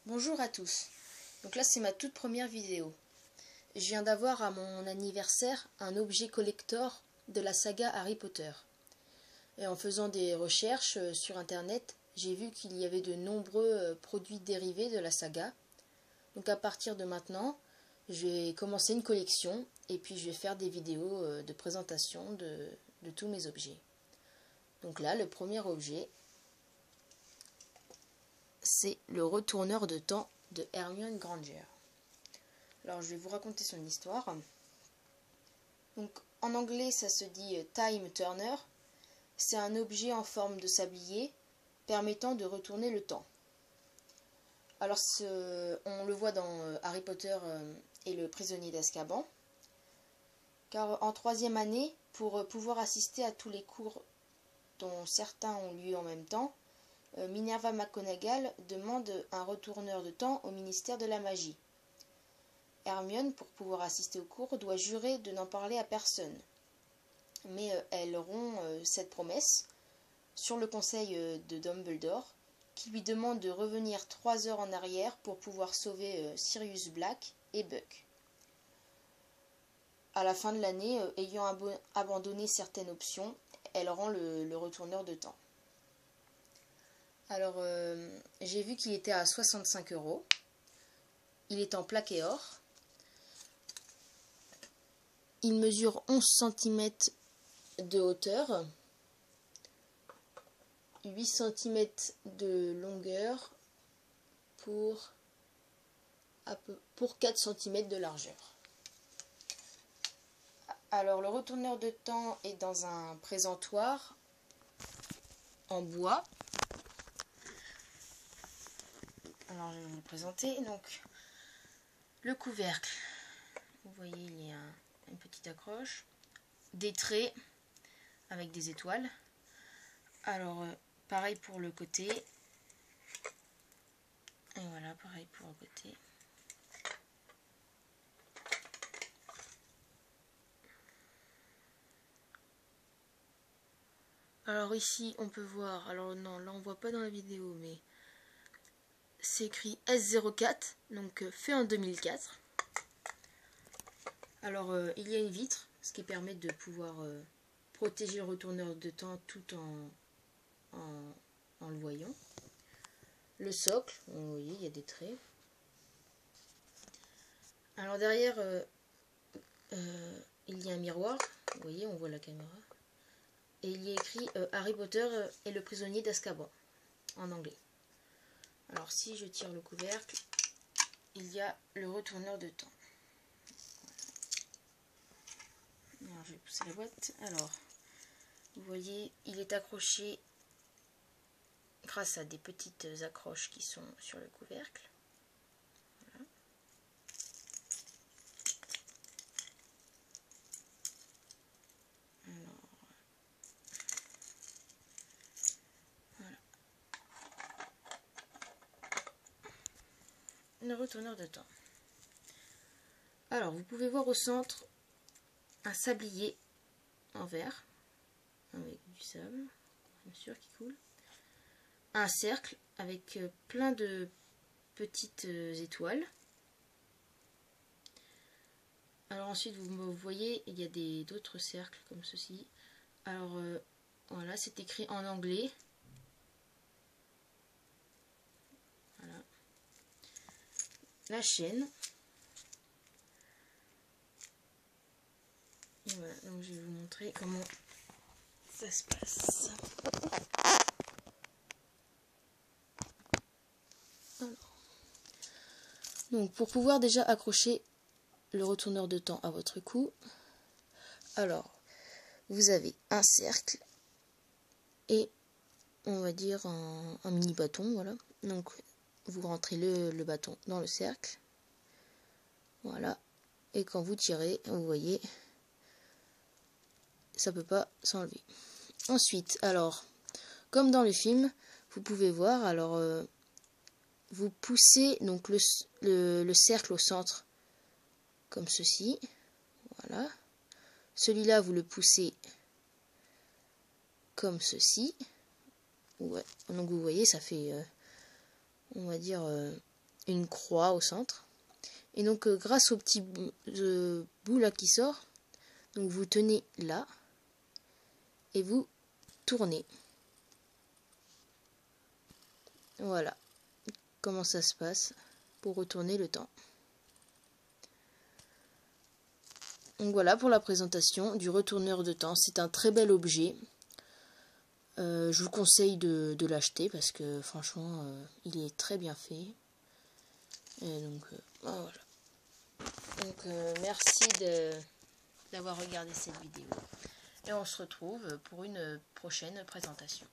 Bonjour à tous. Donc là c'est ma toute première vidéo. Je viens d'avoir à mon anniversaire un objet collector de la saga Harry Potter. Et en faisant des recherches sur internet, j'ai vu qu'il y avait de nombreux produits dérivés de la saga. Donc à partir de maintenant, je vais commencer une collection et puis je vais faire des vidéos de présentation de tous mes objets. Donc là, le premier objet, c'est le retourneur de temps de Hermione Granger. Alors je vais vous raconter son histoire. Donc en anglais ça se dit Time Turner. C'est un objet en forme de sablier permettant de retourner le temps. Alors on le voit dans Harry Potter et le prisonnier d'Azkaban. Car en troisième année, pour pouvoir assister à tous les cours dont certains ont lieu en même temps, Minerva McGonagall demande un retourneur de temps au ministère de la magie. Hermione, pour pouvoir assister au cours, doit jurer de n'en parler à personne. Mais elle rompt cette promesse sur le conseil de Dumbledore, qui lui demande de revenir 3 heures en arrière pour pouvoir sauver Sirius Black et Buck. À la fin de l'année, ayant abandonné certaines options, elle rend le retourneur de temps. Alors, j'ai vu qu'il était à 65 €. Il est en plaqué or. Il mesure 11 cm de hauteur, 8 cm de longueur pour 4 cm de largeur. Alors, le retourneur de temps est dans un présentoir en bois. Alors, je vais vous le présenter. Donc, le couvercle, vous voyez, il y a une petite accroche, des traits avec des étoiles. Alors, pareil pour le côté. Et voilà, pareil pour le côté. Alors ici, on peut voir, alors non, là on voit pas dans la vidéo, mais c'est écrit S04, donc fait en 2004. Alors, il y a une vitre, ce qui permet de pouvoir protéger le retourneur de temps tout en le voyant. Le socle, vous voyez, il y a des traits. Alors derrière, il y a un miroir, vous voyez, on voit la caméra. Et il y a écrit Harry Potter et le prisonnier d'Azkaban, en anglais. Alors si je tire le couvercle, il y a le retourneur de temps. Alors, je vais pousser la boîte. Alors, vous voyez, il est accroché grâce à des petites accroches qui sont sur le couvercle. Voilà. Alors, voilà. Le retourneur de temps. Alors, vous pouvez voir au centre un sablier en verre avec du sable, bien sûr, qui coule. Un cercle avec plein de petites étoiles. Alors ensuite, vous voyez, il y a d'autres cercles comme ceci. Alors voilà, c'est écrit en anglais. Voilà. La chaîne. Et voilà, donc je vais vous montrer comment ça se passe. Alors. Donc pour pouvoir déjà accrocher le retourneur de temps à votre cou, alors vous avez un cercle et on va dire un mini bâton, voilà. Donc vous rentrez le bâton dans le cercle, voilà, et quand vous tirez, vous voyez, ça peut pas s'enlever. Ensuite, alors comme dans le film, vous pouvez voir, alors vous poussez donc le cercle au centre comme ceci, voilà. Celui-là vous le poussez comme ceci, ouais. Donc vous voyez, ça fait on va dire une croix au centre. Et donc grâce au petit bout là qui sort, donc vous tenez là et vous tournez. Voilà comment ça se passe pour retourner le temps. Donc voilà pour la présentation du retourneur de temps. C'est un très bel objet. Je vous conseille de l'acheter parce que franchement il est très bien fait. Et donc voilà. Donc merci d'avoir regardé cette vidéo. Et on se retrouve pour une prochaine présentation.